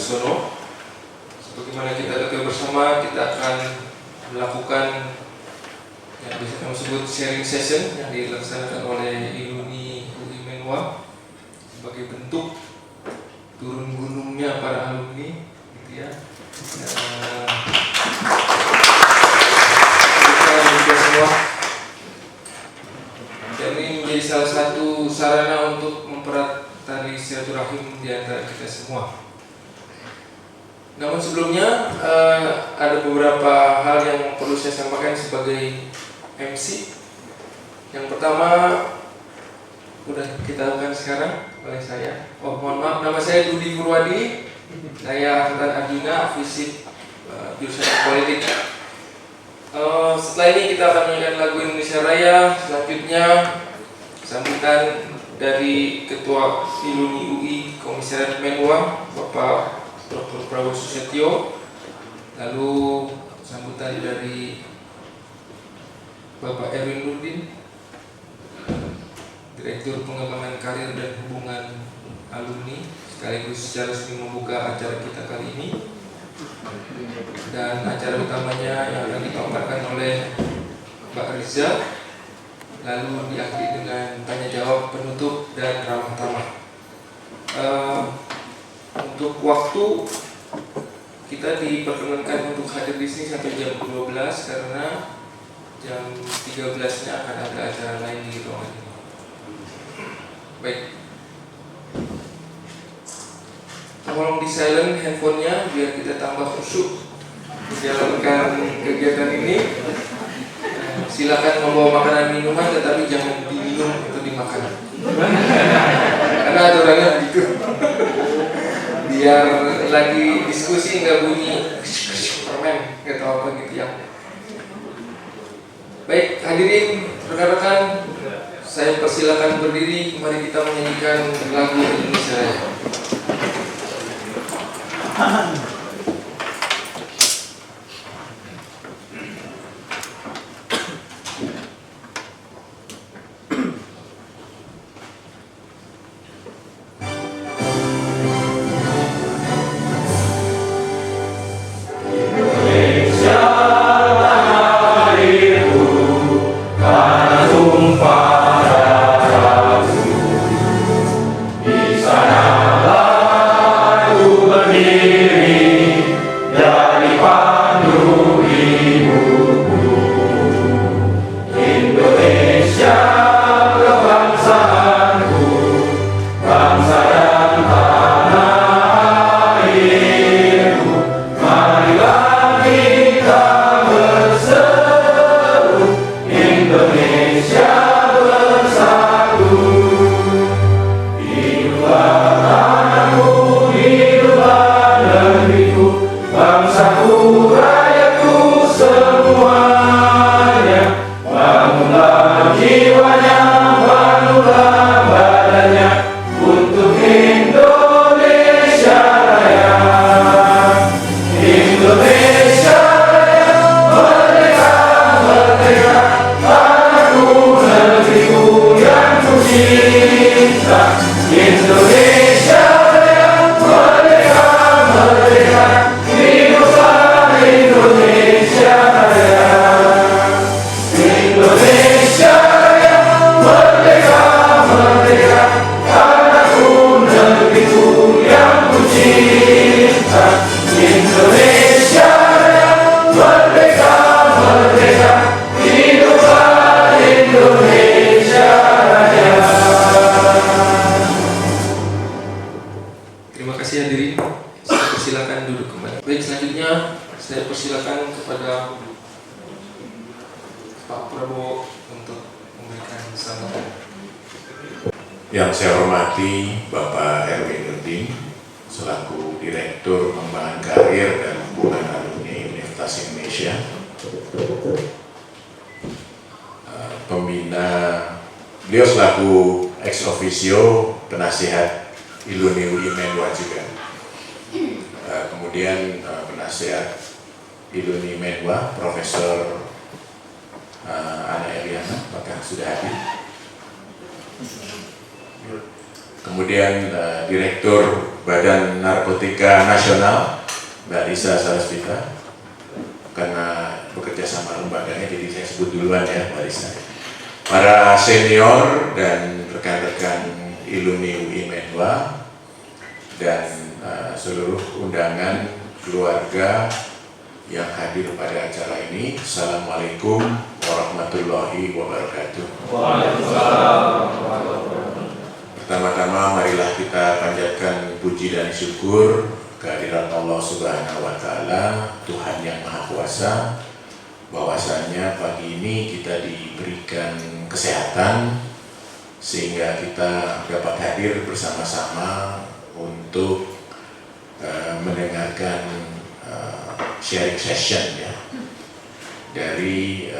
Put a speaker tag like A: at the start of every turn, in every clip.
A: Susono. Sebagaimana kita ketahui bersama, kita akan melakukan yang bisa kami sebut sharing session yang dilaksanakan oleh Iluni UI Menwa sebagai bentuk turun gunungnya para alumni, gitu ya. Kita semua. Dan ini menjadi salah satu sarana untuk mempererat tali silaturahim di antara kita semua. Namun sebelumnya ada beberapa hal yang perlu saya sampaikan sebagai MC. Yang pertama udah kita lakukan sekarang oleh saya. Oh, mohon maaf, nama saya Dudi Purwadi. Saya angkatan Arjuna, fisip jurusan politik. Setelah ini kita akan menyanyikan lagu Indonesia Raya. Selanjutnya sambutan dari Ketua Iluni UI Komisariat Menwa, Bapak Dr. Prabowo Susetio. Lalu sambutan dari Bapak Erwin Nurdin, Direktur Pengembangan Karir dan Hubungan Alumni, sekaligus secara resmi membuka acara kita kali ini. Dan acara utamanya yang akan dipaparkan oleh Mbak Riza, lalu diakhiri dengan tanya jawab penutup dan ramah tamah. Untuk waktu kita diperkenankan untuk hadir di sini sampai jam 12 karena jam 13-nya akan ada acara lain di ruangan ini. Baik. Tolong di silent handphonenya biar kita tambah khusyuk menjalankan kegiatan ini. Silakan membawa makanan minuman tetapi jangan diminum atau dimakan. Karena aturannya begitu. Biar lagi diskusi nggak bunyi permen atau apa gitu ya. Baik, hadirin rekan-rekan, saya persilakan berdiri. Mari kita menyanyikan lagu Indonesia Raya.
B: Yang saya hormati Bapak Erwin Nurdin selaku Direktur Pengembangan Karir dan Hubungan Alumni Universitas Indonesia, pembina, beliau selaku ex officio penasihat Iluni UI Menwa juga, kemudian penasihat Iluni Menwa Profesor Ana Eliana, apakah sudah hadir? Kemudian Direktur Badan Narkotika Nasional, Mbak Lisa Sarasvita, karena bekerja sama lembaganya, jadi saya sebut duluan ya Mbak Lisa. Para senior dan rekan-rekan Iluni UI Menwa, dan seluruh undangan keluarga yang hadir pada acara ini. Assalamualaikum warahmatullahi wabarakatuh. Pertama-tama marilah kita panjatkan puji dan syukur kehadirat Allah Subhanahu wa Ta'ala, Tuhan yang Maha Kuasa, bahwasanya pagi ini kita diberikan kesehatan sehingga kita dapat hadir bersama-sama untuk mendengarkan sharing session ya dari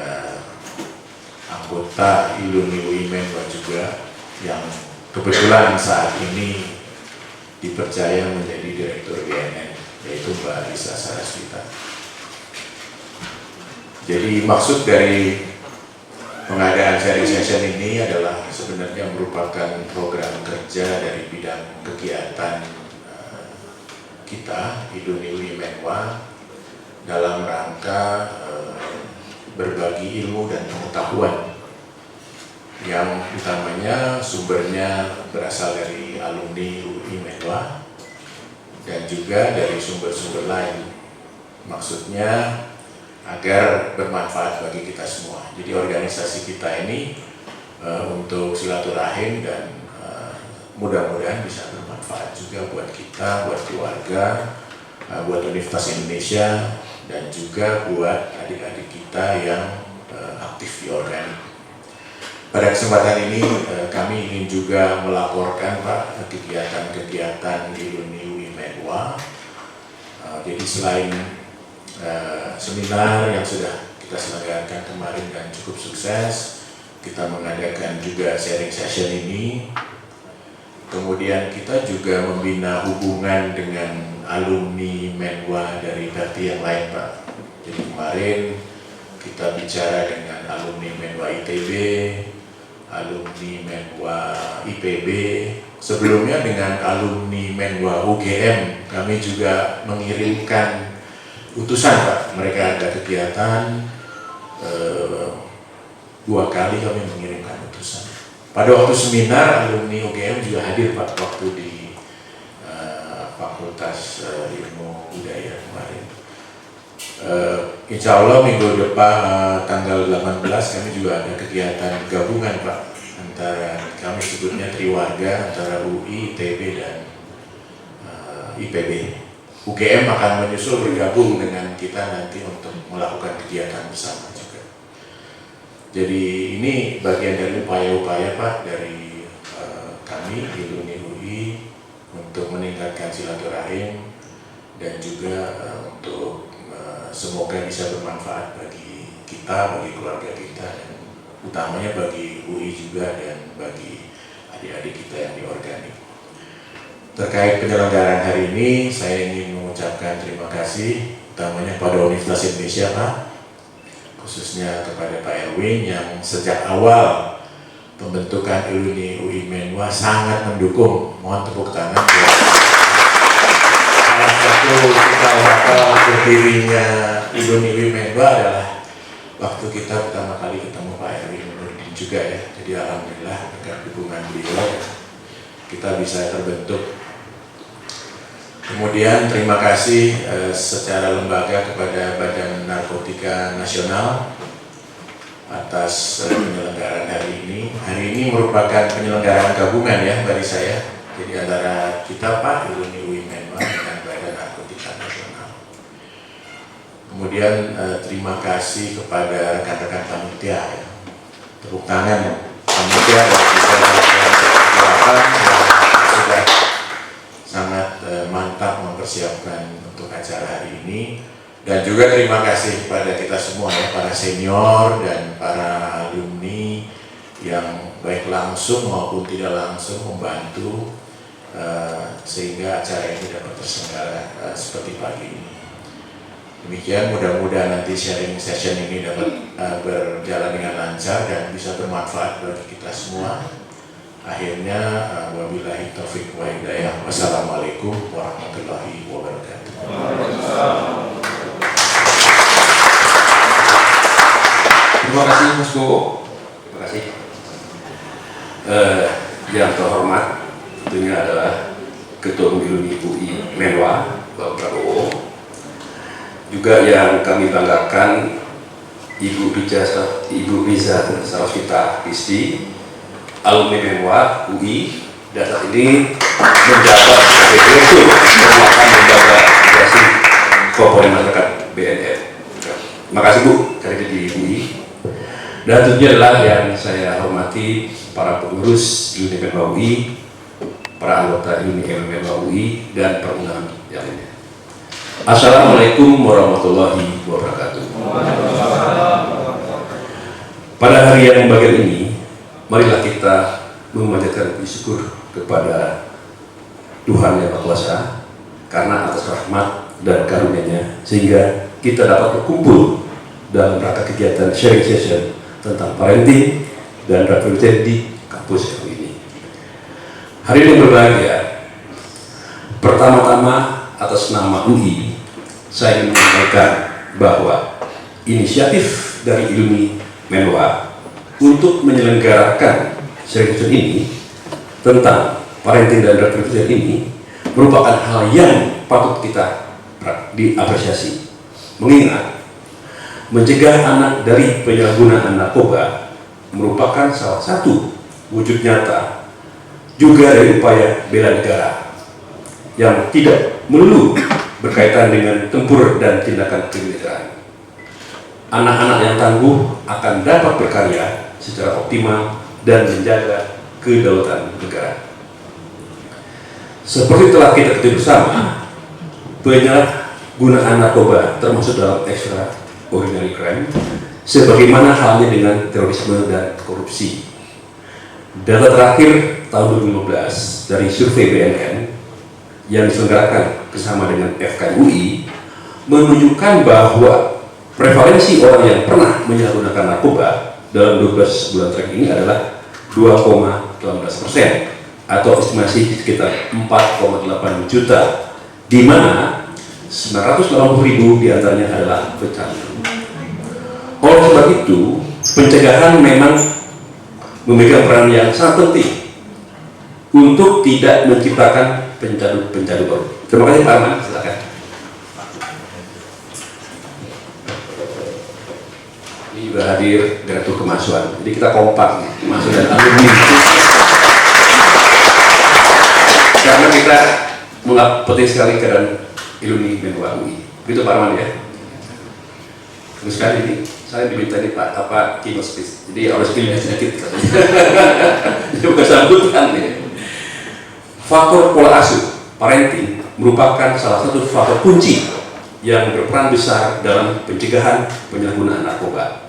B: anggota Iluni UI Menwa juga yang kebetulan saat ini dipercaya menjadi Direktur BNN, yaitu Mbak Lisa Sarasvita. Jadi maksud dari pengadaan sharing session ini adalah sebenarnya merupakan program kerja dari bidang kegiatan kita Iluni UI Menwa dalam rangka berbagi ilmu dan pengetahuan yang utamanya sumbernya berasal dari alumni UI Menwa dan juga dari sumber-sumber lain. Maksudnya agar bermanfaat bagi kita semua. Jadi organisasi kita ini untuk silaturahim dan mudah-mudahan bisa bermanfaat juga buat kita, buat keluarga, buat Universitas Indonesia, dan juga buat adik-adik kita yang aktif di organik. Pada kesempatan ini kami ingin juga melaporkan Pak kegiatan-kegiatan di Iluni UI Menwa. Jadi selain seminar yang sudah kita selenggarakan kemarin dan cukup sukses, kita mengadakan juga sharing session ini. Kemudian kita juga membina hubungan dengan alumni Menwa dari Bakti yang lain Pak. Jadi kemarin kita bicara dengan alumni Menwa ITB, alumni Menwa IPB, sebelumnya dengan alumni Menwa UGM. Kami juga mengirimkan utusan Pak, mereka ada kegiatan 2 kali kami mengirimkan utusan. Pada waktu seminar alumni UGM juga hadir Pak, waktu di Fakultas Ilmu Budaya kemarin. Insya Allah minggu depan tanggal 18 kami juga ada kegiatan gabungan Pak, antara kami sebutnya Triwarga, antara UI, ITB dan IPB. UGM akan menyusul bergabung dengan kita nanti untuk melakukan kegiatan bersama juga. Jadi ini bagian dari upaya-upaya Pak dari kami di Iluni UI untuk meningkatkan silaturahim dan juga untuk semoga bisa bermanfaat bagi kita, bagi keluarga kita, dan utamanya bagi UI juga dan bagi adik-adik kita yang di organik. Terkait penyelenggaraan hari ini, saya ingin mengucapkan terima kasih utamanya pada Universitas Indonesia Pak, khususnya kepada Pak Erwin yang sejak awal pembentukan Iluni UI Menwa sangat mendukung. Mohon tepuk tangan buat salah satu cikal bakal berdirinya Iluni UI Menwa adalah waktu kita pertama kali ketemu Pak Erwin Nurdin juga ya. Jadi alhamdulillah dengan dukungan beliau kita bisa terbentuk. Kemudian terima kasih secara lembaga kepada Badan Narkotika Nasional atas penyelenggaraan hari ini. Hari ini merupakan penyelenggaraan gabungan ya dari saya. Jadi antara kita Pak Iluni UI Menwa dengan Badan Narkotika Nasional. Kemudian terima kasih kepada rekan-rekan panitia ya. Tepuk tangan panitia dan juga persiapan yang sudah sangat mantap mempersiapkan untuk acara hari ini. Dan juga terima kasih kepada kita semua ya, para senior dan para alumni yang baik langsung maupun tidak langsung membantu sehingga acara ini dapat terselenggara seperti pagi ini. Demikian, mudah-mudahan nanti sharing session ini dapat berjalan dengan lancar dan bisa bermanfaat bagi kita semua. Akhirnya, wabillahi taufiq wa hidayah. Wassalamualaikum warahmatullahi wabarakatuh.
A: Terima kasih Mas Bowo.
C: Terima kasih. Yang terhormat tentunya adalah Ketua Umum UI Menwa, Bapak Prabowo. Juga yang kami banggakan Ibu Riza Sarasvita Pisti, alumni Menwa UI, dan saat ini menjabat sebagai direktur penguatan lembaga migrasi komponen masyarakat BNN. Terima kasih Bu, dari di UI. Dan tentunya adalah yang saya hormati para pengurus Uni Menwa UI, para anggota Uni Menwa UI, dan para undangan yang lainnya. Assalamualaikum warahmatullahi wabarakatuh. Pada hari yang bahagia ini, marilah kita memanjatkan puji syukur kepada Tuhan Yang Maha Kuasa karena atas rahmat dan karunia-Nya sehingga kita dapat berkumpul dalam rangka kegiatan sharing session tentang parenting dan reproduksi di kampus FUI ini. Hari ini berbahagia. Pertama-tama atas nama UI, saya ingin menyampaikan bahwa inisiatif dari Uni Menwa untuk menyelenggarakan sharing session ini tentang parenting dan reproduksi ini merupakan hal yang patut kita diapresiasi. Mengingat mencegah anak dari penyalahgunaan narkoba merupakan salah satu wujud nyata juga dari upaya bela negara yang tidak melulu berkaitan dengan tempur dan tindakan kemiliteran. Anak-anak yang tangguh akan dapat berkarya secara optimal dan menjaga kedaulatan negara. Seperti telah kita ketahui bersama, penyalahgunaan narkoba termasuk dalam extraordinary crime, sebagaimana halnya dengan terorisme dan korupsi. Data terakhir tahun 2015 dari survei BNN yang diselenggarakan bersama dengan FKUI menunjukkan bahwa prevalensi orang yang pernah menyalahgunakan narkoba dalam 12 bulan terakhir ini adalah 2,18%, atau estimasi sekitar 4,8 juta, di mana 980.000 diantaranya adalah pecandu. Oleh sebab itu, pencegahan memang memegang peran yang sangat penting untuk tidak menciptakan pencandu baru. Terima kasih Pak Arman, silakan. Ini juga hadir Direktur Kemahasiswaan, jadi kita kompak nih, mahasiswa dan alumni. Karena kita menganggap penting sekali keadaan Uni Menwa UI. Begitu Pak Arman ya. Terus kali ini saya diminta nih Pak keynote speech, jadi harus pilih sedikit katanya. Ini bukan sambutan nih. Faktor pola asuh parenting merupakan salah satu faktor kunci yang berperan besar dalam pencegahan penyalahgunaan narkoba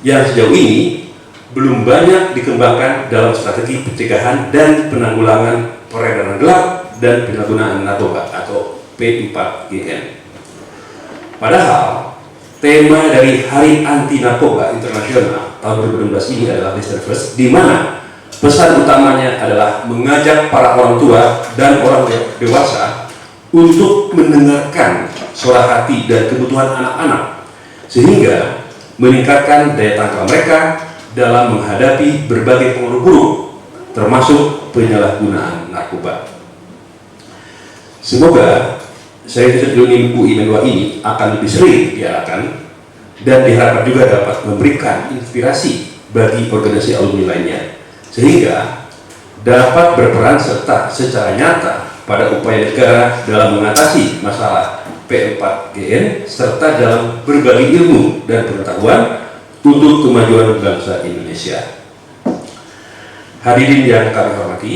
C: yang sejauh ini belum banyak dikembangkan dalam strategi pencegahan dan penanggulangan peredaran gelap dan penyalahgunaan narkoba atau P4GN. Padahal tema dari Hari Anti Narkoba Internasional tahun 2016 ini adalah Listen First, di mana pesan utamanya adalah mengajak para orang tua dan orang dewasa untuk mendengarkan suara hati dan kebutuhan anak-anak sehingga meningkatkan daya tangkal mereka dalam menghadapi berbagai pengaruh buruk termasuk penyalahgunaan narkoba. Semoga sharing session UI Menwa ini akan lebih sering diadakan dan diharapkan juga dapat memberikan inspirasi bagi organisasi alumni lainnya sehingga dapat berperan serta secara nyata pada upaya negara dalam mengatasi masalah P4GN serta dalam berbagi ilmu dan pengetahuan untuk kemajuan bangsa Indonesia. Hadirin yang kami hormati,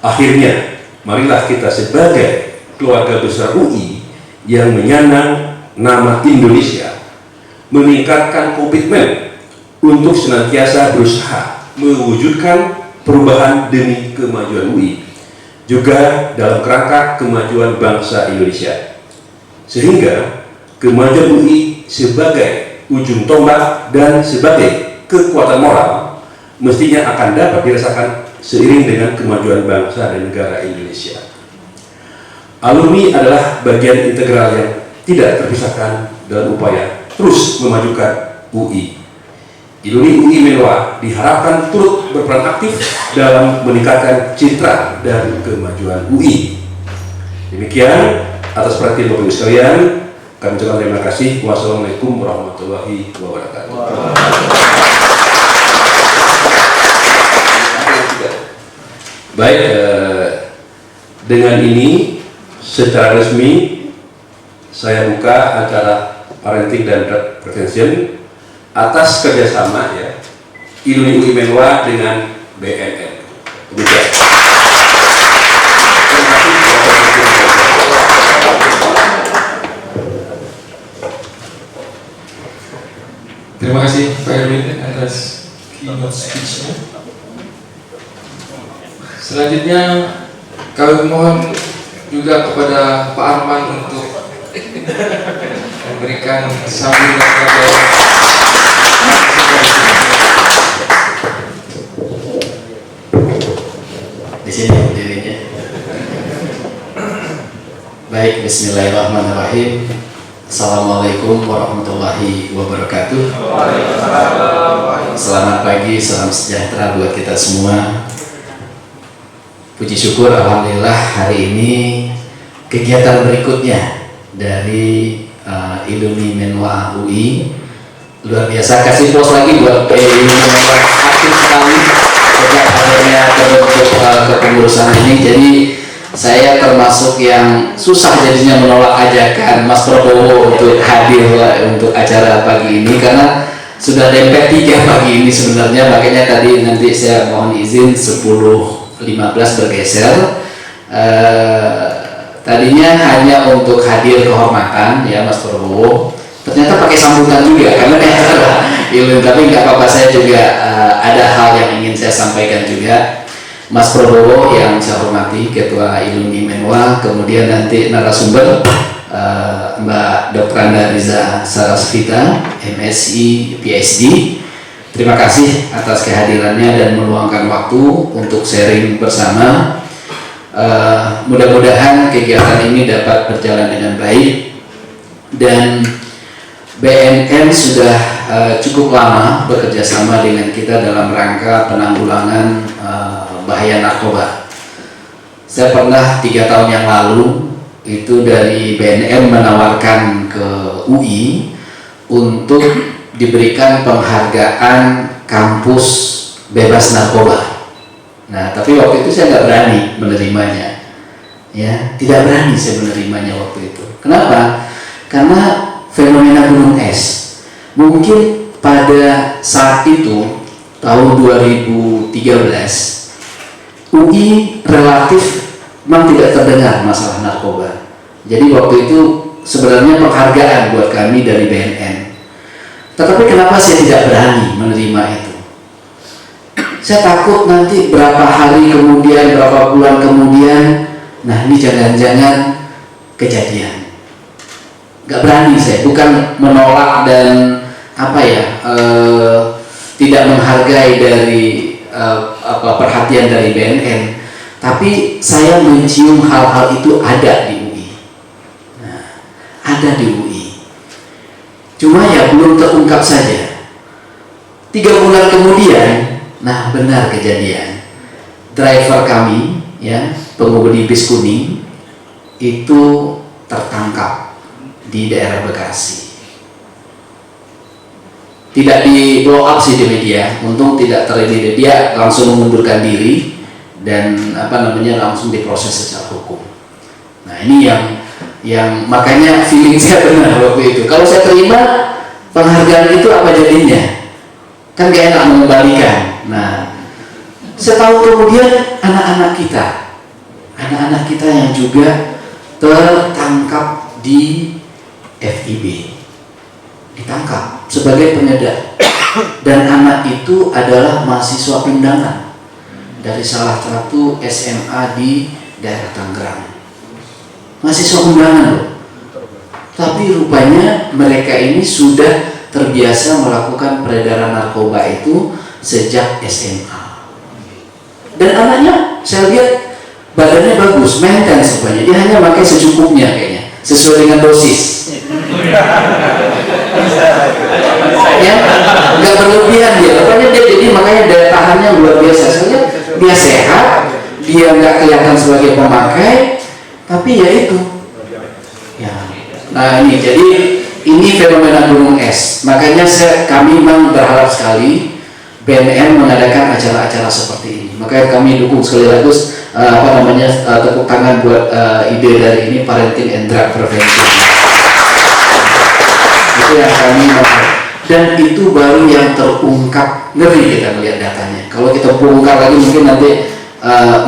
C: akhirnya marilah kita sebagai keluarga besar UI yang menyandang nama Indonesia meningkatkan komitmen untuk senantiasa berusaha mewujudkan perubahan demi kemajuan UI, juga dalam kerangka kemajuan bangsa Indonesia, sehingga kemajuan UI sebagai ujung tombak dan sebagai kekuatan moral mestinya akan dapat dirasakan seiring dengan kemajuan bangsa dan negara Indonesia. Alumni adalah bagian integral yang tidak terpisahkan dalam upaya terus memajukan UI. Alumni UI Menwa diharapkan turut berperan aktif dalam meningkatkan citra dan kemajuan UI. Demikian, atas perhatian Bapak Ibu sekalian, kami ucapkan terima kasih. Wassalamualaikum warahmatullahi wabarakatuh. Baik, dengan ini secara resmi saya buka acara parenting dan prevention atas kerjasama ya Alumni UI Menwa dengan BNN. Demikian.
A: Terima kasih Pak Erwin atas keynote speech-nya. Selanjutnya kami mohon juga kepada Pak Arman untuk memberikan sambutan kepada
D: di sini berdirinya. Baik, bismillahirrahmanirrahim. Assalamualaikum warahmatullahi wabarakatuh. Selamat pagi, salam sejahtera buat kita semua. Puji syukur, alhamdulillah hari ini kegiatan berikutnya dari Alumni Menwa UI luar biasa. Kasih pos lagi buat Alumni Menwa, aktif sekali sejak adanya terbentuk kepengurusan ini. Jadi saya termasuk yang susah jadinya menolak ajakan Mas Prabowo untuk hadir untuk acara pagi ini, karena sudah dempet 3 pagi ini sebenarnya. Makanya tadi nanti saya mohon izin 10.15 bergeser. Tadinya hanya untuk hadir kehormatan ya Mas Prabowo, ternyata pakai sambutan juga karena ilmu, tapi nggak apa-apa, saya juga ada hal yang ingin saya sampaikan juga. Mas Prabowo yang saya hormati, Ketua Alumni Menwa, kemudian nanti narasumber Mbak Dr. Anda Riza Sarasvita, MSI PhD. Terima kasih atas kehadirannya dan meluangkan waktu untuk sharing bersama. Mudah-mudahan kegiatan ini dapat berjalan dengan baik, dan BNN sudah cukup lama bekerja sama dengan kita dalam rangka penanggulangan bahaya narkoba. Saya pernah 3 tahun yang lalu itu dari BNN menawarkan ke UI untuk diberikan penghargaan kampus bebas narkoba. Nah, tapi waktu itu saya nggak berani menerimanya, ya, tidak berani saya menerimanya waktu itu. Kenapa? Karena fenomena gunung es. Mungkin pada saat itu tahun 2013 UI relatif memang tidak terdengar masalah narkoba. Jadi waktu itu sebenarnya penghargaan buat kami dari BNN. Tetapi kenapa saya tidak berani menerima itu? Saya takut nanti berapa hari kemudian, berapa bulan kemudian, nah ini jangan-jangan kejadian. Gak berani saya, bukan menolak dan tidak menghargai dari perhatian dari BNN, tapi saya mencium hal-hal itu ada di UI. Nah, ada di UI. Cuma ya belum terungkap saja. 3 bulan kemudian, nah benar kejadian. Driver kami, ya, pengemudi bis kuning itu tertangkap di daerah Bekasi. Tidak di blow up sih di media, untung tidak terjadi, dia langsung mengundurkan diri dan langsung diproses secara hukum. Nah ini yang makanya feeling saya benar waktu itu. Kalau saya terima penghargaan itu apa jadinya? Kan gak enak mengembalikan. Nah setahun kemudian anak-anak kita yang juga tertangkap di FIB, ditangkap sebagai pengedar, dan anak itu adalah mahasiswa pindahan dari salah satu SMA di daerah Tangerang, mahasiswa undangan loh. Tapi rupanya mereka ini sudah terbiasa melakukan peredaran narkoba itu sejak SMA. Dan anaknya saya lihat badannya bagus, maintain semuanya. Dia hanya pakai secukupnya kayaknya, sesuai dengan dosis. Ya, nggak berlebihan dia. Makanya dia jadi makanya daya tahannya luar biasa. Saya lihat dia sehat, dia nggak kelihatan sebagai pemakai, tapi ya itu. Ya. Nah ini jadi ini fenomena gunung es. Makanya kami memang berharap sekali BNN mengadakan acara-acara seperti ini. Makanya kami dukung sekali lagi tepuk tangan buat ide dari ini, Parenting and Drug Prevention. Itu yang kami mau. Dan itu baru yang terungkap, ngeri kita melihat datanya. Kalau kita bongkar lagi mungkin nanti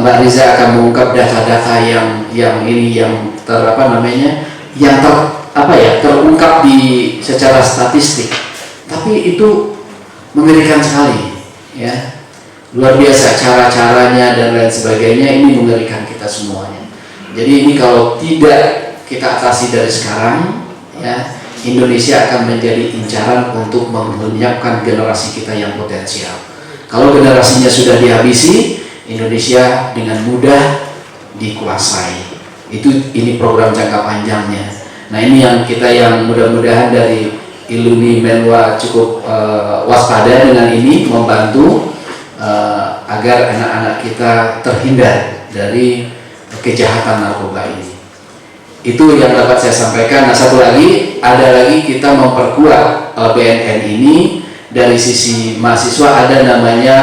D: Mbak Riza akan mengungkap data-data yang terungkap di secara statistik. Tapi itu mengerikan sekali, ya. Luar biasa cara-caranya dan lain sebagainya, ini mengerikan kita semuanya. Jadi ini kalau tidak kita atasi dari sekarang, ya, Indonesia akan menjadi incaran untuk menyiapkan generasi kita yang potensial. Kalau generasinya sudah dihabisi, Indonesia dengan mudah dikuasai. Ini program jangka panjangnya. Nah ini yang kita yang mudah-mudahan dari Iluni Menwa cukup waspada dengan ini, membantu agar anak-anak kita terhindar dari kejahatan narkoba ini. Itu yang dapat saya sampaikan. Nah satu lagi, ada lagi kita memperkuat BNN ini dari sisi mahasiswa, ada namanya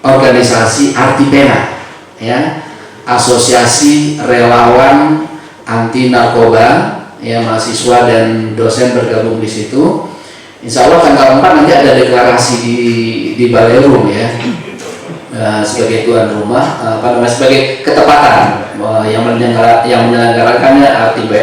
D: organisasi Artipena, ya, Asosiasi Relawan Anti Narkoba, ya, mahasiswa dan dosen bergabung di situ. Insya Allah tanggal 4 nanti ada deklarasi di Balerum, ya, sebagai tuan rumah, sebagai ketepatan yang menyelenggarakannya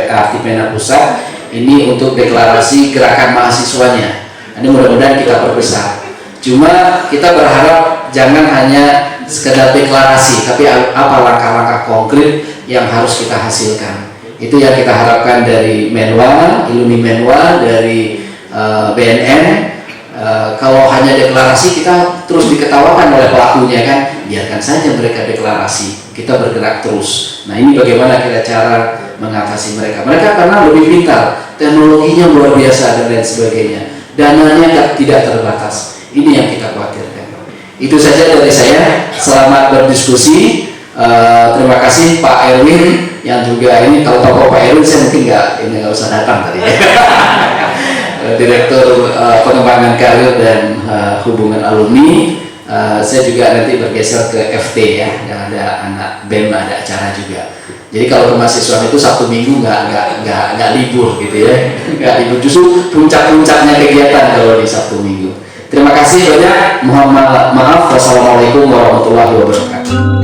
D: Artipena Pusat ini untuk deklarasi gerakan mahasiswanya. Ini mudah-mudahan kita perbesar. Cuma kita berharap jangan hanya sekedar deklarasi, tapi apa langkah-langkah konkret yang harus kita hasilkan. Itu yang kita harapkan dari Menwa, Iluni Menwa, dari BNN. Kalau hanya deklarasi kita terus diketawakan oleh pelakunya, kan, biarkan saja mereka deklarasi, kita bergerak terus. Nah ini bagaimana kita cara mengatasi mereka karena lebih pintar, teknologinya luar biasa dan lain sebagainya, dananya tidak terbatas. Ini yang kita khawatirkan. Itu saja dari saya. Selamat berdiskusi. Terima kasih Pak Erwin yang juga ini, kalau tahu Pak Erwin saya mungkin nggak usah datang tadi, ya. Direktur Pengembangan Karir dan Hubungan Alumni. Saya juga nanti bergeser ke FT, ya, ada anak BEM, ada acara juga. Jadi kalau kemahasiswaan itu Sabtu Minggu nggak libur gitu, ya, nggak libur, justru puncak-puncaknya kegiatan kalau di Sabtu Minggu. Terima kasih banyak. Mohon maaf. Wassalamualaikum warahmatullahi wabarakatuh.